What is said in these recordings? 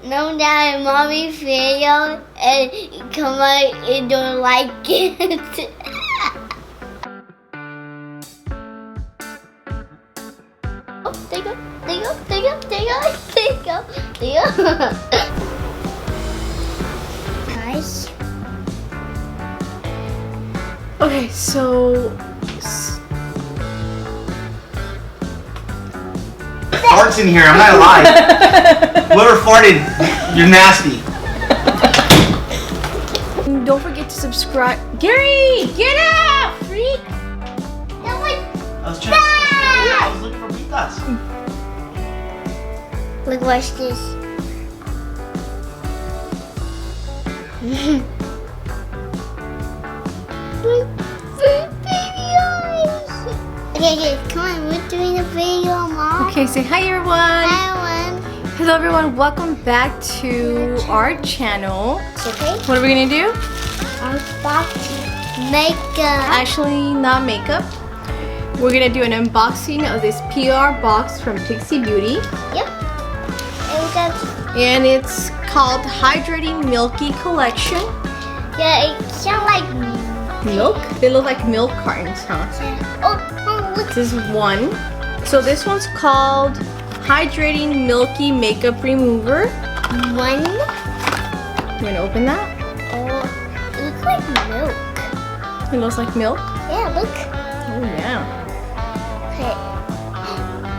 no that mommy video and come out and don't like it. Oh, there you go, there you go, there you go, there you go, there you go, there you go. Guys. Okay, so farts in here, I'm not alive. Whoever farted, you're nasty. Don't forget to subscribe. Gary, get out, freak! That was I was trying to I was looking for pitas. Look, watch this. Baby eyes. Okay, come on, we're doing a video, Mom. Okay, say hi everyone. Hi, everyone. Hello everyone, welcome back to our channel. Okay. What are we gonna do? Unboxing makeup. Actually, not makeup. We're gonna do an unboxing of this PR box from Pixi Beauty. Yep. And we got. And it's called Hydrating Milky Collection. Yeah, it sounds like Milk? They look like milk cartons, huh? Oh, look. This is one. So this one's called Hydrating Milky Makeup Remover. One. You wanna open that? Oh, it looks like milk. It looks like milk? Yeah, look. Oh yeah. Okay.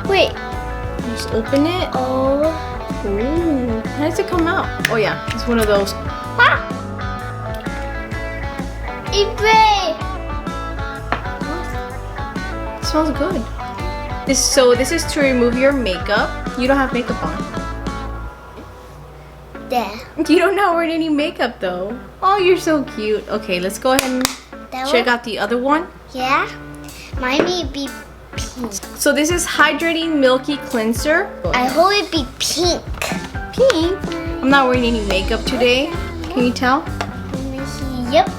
Wait. You just open it. Oh. Ooh. How does it come out? Oh yeah, it's one of those. Ah! It It smells good. This is to remove your makeup. You don't have makeup on. there. You don't know wearing any makeup though. Oh, you're so cute. Okay, let's go ahead and That check one? out the other one. Yeah. Mine may be pink. So this is Hydrating Milky Cleanser. I hope it be pink. Pink. I'm not wearing any makeup today. Can you tell? Let me see. Yep.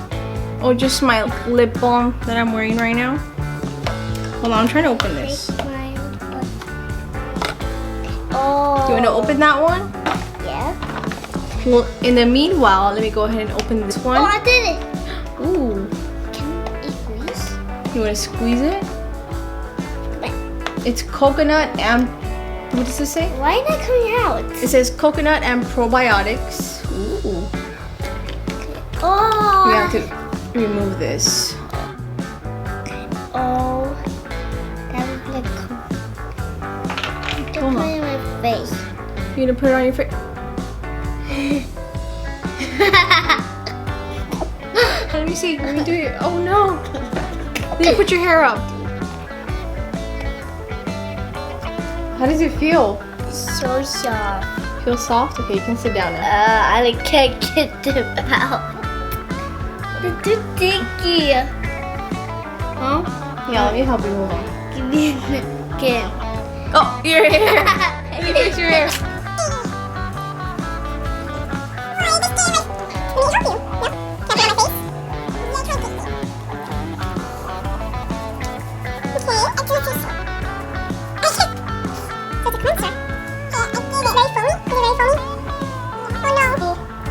Oh, just my lip balm that I'm wearing right now. Hold on, I'm trying to open this. Oh. You want to open that one? Yeah. Well, in the meanwhile, let me go ahead and open this one. Oh, I did it. Ooh. Can it squeeze? You want to squeeze it? It's coconut and, what does it say? Why is that coming out? It says coconut and probiotics. Ooh. Oh. We have to remove this. Oh. That looks like. Don't put it in my face. You gonna put it on your face? Let me see. Let me do it. Oh no! Then put your hair up. How does it feel? So soft. Feel soft? Okay, you can sit down now. I can't get them out. They're too sticky. Huh? Yeah, let me help you. Hold on. Give me again. Oh, your hair. Let me fix your hair.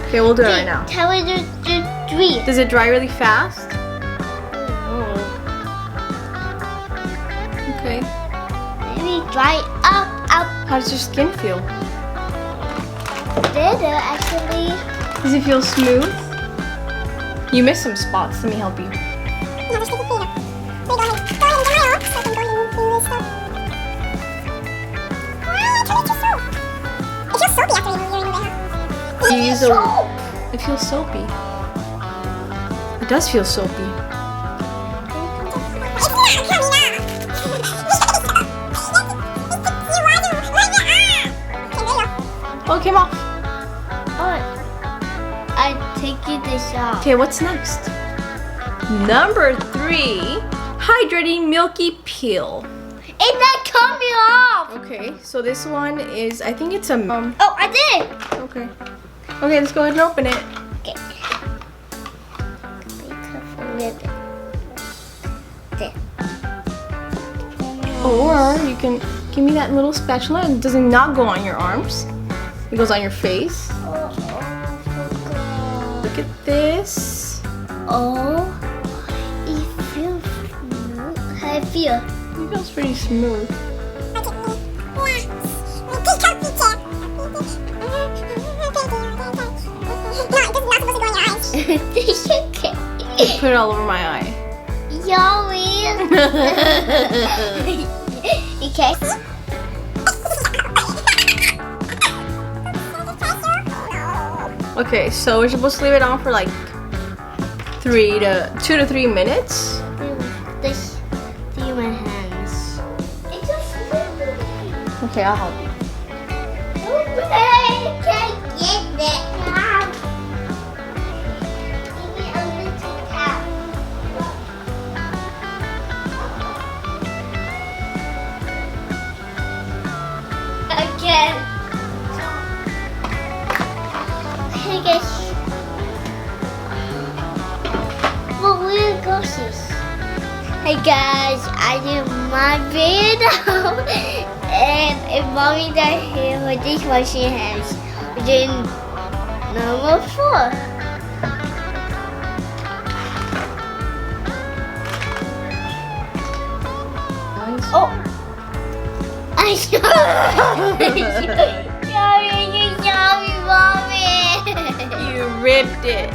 Okay, we'll do it right now. Tell me the dream. Does it dry really fast? Okay. Maybe dry up. How does your skin feel? Better actually. Does it feel smooth? You missed some spots. Let me help you. You use a. It feels soapy. It does feel soapy. Oh, it came off. Oh, I take you this off. Okay, what's next? Number 3, Hydrating Milky Peel. It's not coming off. Okay, so this one is, I think it's a Oh, I did. Okay. Okay, let's go ahead and open it. Okay. Be careful with it. There. Or you can give me that little spatula and does it not go on your arms? It goes on your face. Oh, Look at this. oh, it feels smooth. How it feel? It feels pretty smooth. It's okay. Put it all over my eye. Yummy. Okay. Okay, so we're supposed to leave it on for like 2 to 3 minutes. This, see my hands. It's just slippery. Okay, I'll help you. I can't get it now. Give me a little tap. Again. Hey guys. Well, where goes this? Hey guys, I did my video. And if mommy does here with this washing hands, we're doing number 4. Nice. Oh, I saw Sorry, mommy. You ripped it.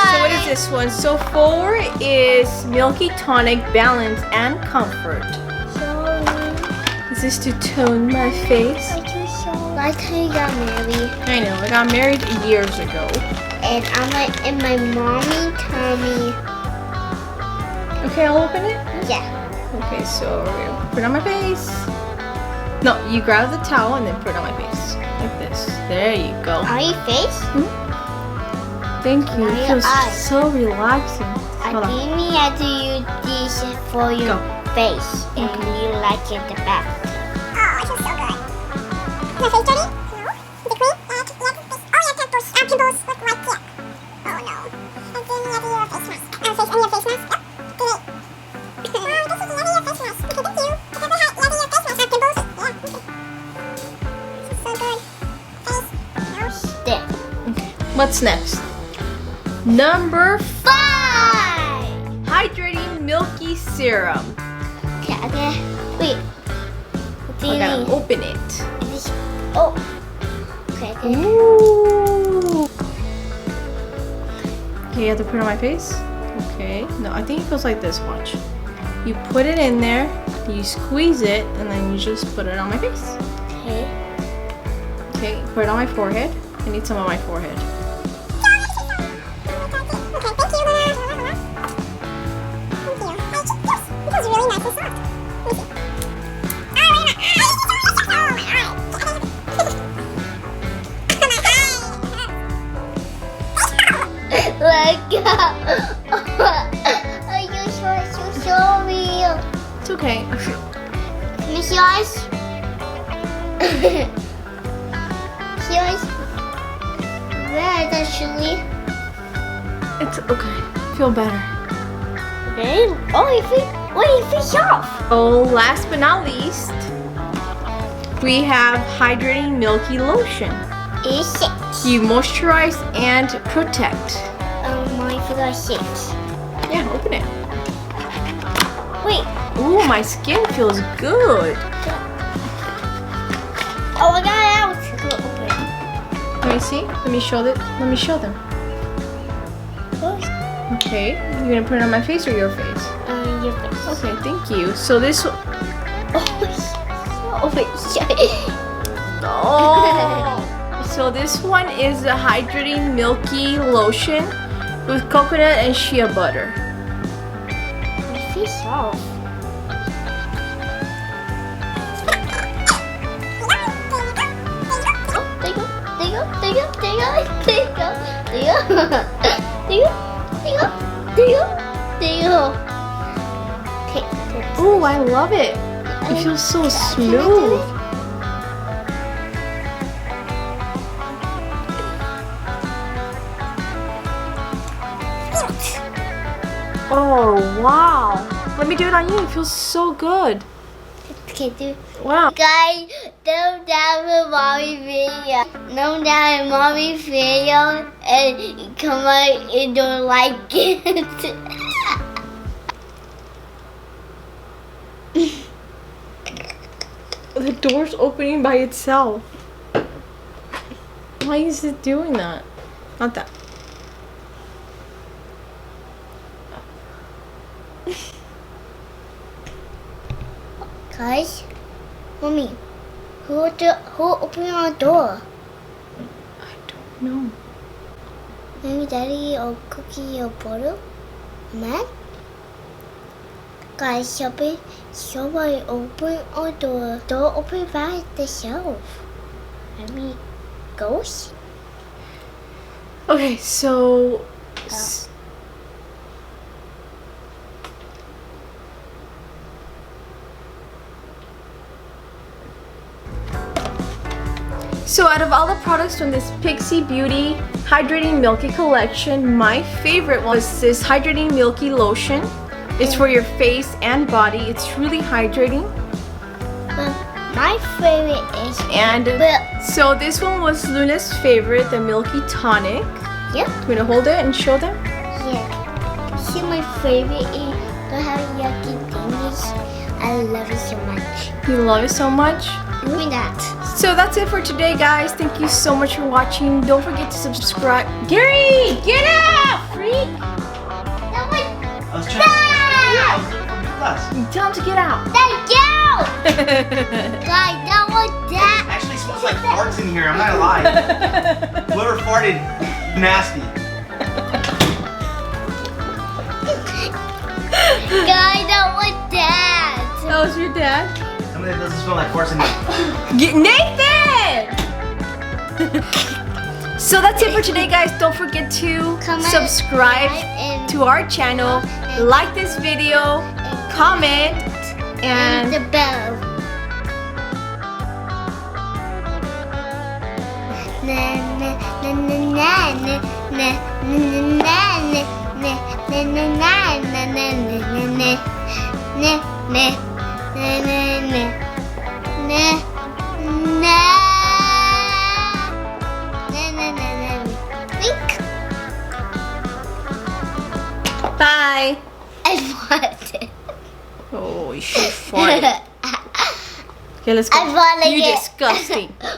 So what is this one? So 4 is Milky Tonic Balance and Comfort. Sorry. Is this to tone my face? Last time you got married, I know, I got married years ago. and I'm like in my mommy tummy. Okay, I'll open it. Yeah. Okay, so we're gonna put it on my face. No, you grab the towel and then put it on my face. Like this. There you go. On your face? Thank you. On It your feels eyes. so relaxing. I Hold on. think we have to use this for your face, and you like it the best. Oh, it feels so good. Your face dirty? No. Is it clean? Oh, you have pimples. Pimples look right here. Oh no. And then you have your face mask. Your face mask. Yep. Great. Oh, this is your face mask. Okay, thank you. Okay, your face mask. Pimples. Yeah. Okay. This is so good. Face. No. There. What's next? Number 5! Hydrating Milky Serum. Okay. Wait. What do I you gotta need? open it. This- Oh. Okay. Ooh. Okay, you have to put it on my face. Okay. No, I think it goes like this. Watch. You put it in there, you squeeze it, and then you just put it on my face. Okay. Okay, put it on my forehead. I need some on my forehead. Let go. Are you so sorry? It's okay. Can you see eyes? See eyes? Red actually. It's okay. Feel better. Okay. Oh, you fish off. Oh, last but not least, we have Hydrating Milky Lotion. It's 6. You moisturize and protect. I forgot 6. Yeah, open it. Wait. Ooh, my skin feels good. Oh, I got it out. Go open. Let me see. Let me show them. Okay, you're gonna put it on my face or your face? Your face. Okay, thank you. So this. Oh, Oh. So this one is the Hydrating Milky Lotion with coconut and shea butter. My fish off. Ooh, I love it. It feels so smooth. Oh, wow. Let me do it on you. It feels so good. Okay, dude. Wow. Guys, No down with mommy video. No down with mommy video. And come on and don't like it. The door's opening by itself. Why is it doing that? Not that. Guys, mommy, who opened our door? I don't know. Maybe daddy or cookie or bottle? Man? Guys, somebody open our door. Door open by itself. Let me ghost. Okay, so So out of all the products from this Pixi Beauty Hydrating Milky collection, my favorite was this Hydrating Milky Lotion. It's for your face and body. It's really hydrating. But my favorite is So this one was Luna's favorite, the Milky Tonic. Yep. You want to hold it and show them? Yeah. See, my favorite is the how yucky thing is. I love it so much. You love it so much? Look at that. So that's it for today, guys. Thank you so much for watching. Don't forget to subscribe. Gary, get out, freak! That was I was trying to I was looking for new glass. Tell him to get out. thank you! Guys, that was that. Actually, it smells like farts in here. I'm not gonna lie. Whoever farted, nasty. Guys, that was that. That was your dad? Some of it doesn't smell like farts in here. Get Nathan! So that's it for today, guys. Don't forget to Comment, subscribe and to our channel, like this video, comment, and the bell. Na na na na na na na na na na na na na na na na na. bye. I farted. Oh, you should fart. Okay, let's go. I farted You again. disgusting.